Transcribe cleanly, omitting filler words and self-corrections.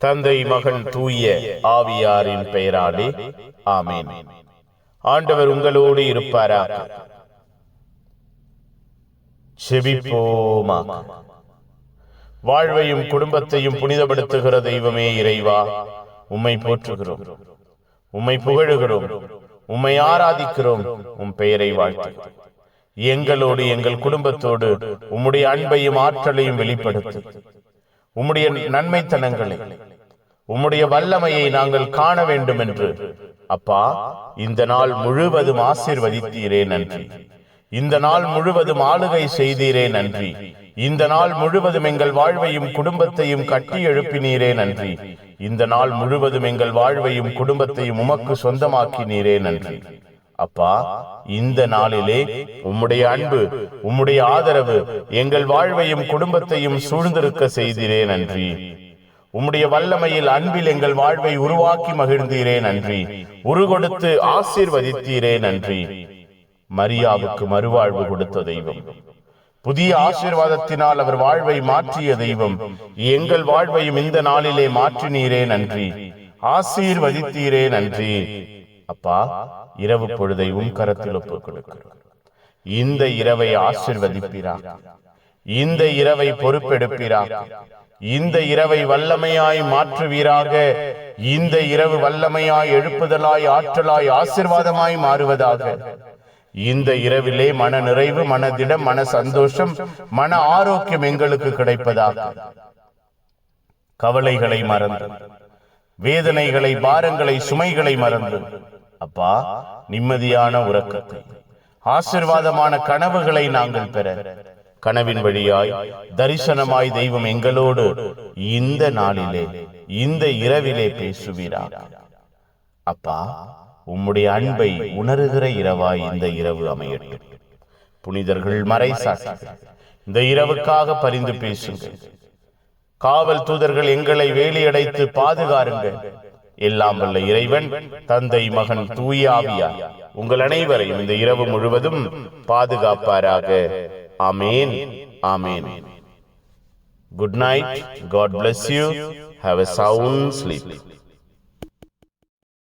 தந்தை, மகன், தூய ஆவியாரின் பெயராலே ஆமென். ஆண்டவர் உங்களோடு இருப்பாராக. செபிப்போமாக. வாழ்வையும் குடும்பத்தையும் புனிதப்படுத்துகிற தெய்வமே இறைவா, உம்மை போற்றுகிறோம், உம்மை புகழுகிறோம், உம்மை ஆராதிக்கிறோம், உம் பெயரை வாழ்த்துகிறோம். எங்களோடு எங்கள் குடும்பத்தோடு உம்முடைய அன்பையும் ஆற்றலையும் வெளிப்படுத்து. உம்முடைய நன்மைத்தனங்களை, உம்முடைய வல்லமையை நாங்கள் காண வேண்டும் என்று அப்பா இந்த நாள் முழுவதும் ஆசீர்வதித்தீரே நன்றி. இந்த நாள் முழுவதும் ஆளுகை செய்தீரே நன்றி. இந்த நாள் முழுவதும் எங்கள் வாழ்வையும் குடும்பத்தையும் கட்டி எழுப்பினீரே நன்றி. இந்த நாள் முழுவதும் எங்கள் வாழ்வையும் குடும்பத்தையும் உமக்கு சொந்தமாக்கினீரே நன்றி. அப்பா, இந்த நாளிலே உம்முடைய அன்பு, உம்முடைய ஆதரவு எங்கள் வாழ்வையும் குடும்பத்தையும் சூழ்ந்திருக்க செய்தீரே நன்றி. உம்முடைய வல்லமையில் அன்பில் எங்கள் வாழ்வை உருவாக்கி மகிழ்ந்தீரே நன்றி. உருகொடுத்து ஆசீர்வதித்தீரே நன்றி. மரியாவுக்கு மறுவாழ்வு கொடுத்த தெய்வம், புதிய ஆசீர்வாதத்தினால் அவர் வாழ்வை மாற்றிய தெய்வம், எங்கள் வாழ்வையும் இந்த நாளிலே மாற்றினீரே நன்றி. ஆசீர்வதித்தீரே நன்றி. அப்பா, இரவு பொழுதை உம் கரத்தில் ஒப்புக் கொடுக்கிறோம். இந்த இரவை ஆசீர்வதிப்பீராக, இந்த இரவை பொறுப்பெடுப்பீராக, இந்த இரவை வல்லமையாய் மாற்றுவீராக. இந்த இரவு வல்லமையாய், எழுப்புதலாய், ஆற்றலாய், ஆசீர்வாதமாய் மாறுவதாக. இந்த இரவிலே மன நிறைவு, மனதிடம், மன சந்தோஷம், மன ஆரோக்கியம் எங்களுக்கு கிடைப்பதாக. கவலைகளை மறந்து, வேதனைகளை, பாரங்களை, சுமைகளை மறந்து அப்பா நிம்மதியான உறக்கத்தை, ஆசீர்வாதமான கனவுகளை நாங்கள் பெற, கனவின் வழியாய் தரிசனமாய் தெய்வம் எங்களோடு இந்த நாளிலே, இந்த இரவிலே பேசுவீராக. அப்பா, உம்முடைய அன்பை உணர்கிற இரவாய் இந்த இரவு அமையட்டும். புனிதர்கள் மறை சாட்சிகள் இந்த இரவுக்காக பரிந்து பேசுங்கள். காவல் தூதர்கள் எங்களை வேலியடைத்து பாதுகாருங்கள். எல்லாம் வல்ல இறைவன், தந்தை, மகன், தூய ஆவியார் உங்கள் அனைவரையும் இந்த இரவு முழுவதும் பாதுகாப்பாராக. ஆமேன், ஆமேன். Good night. God bless you. Have a sound sleep.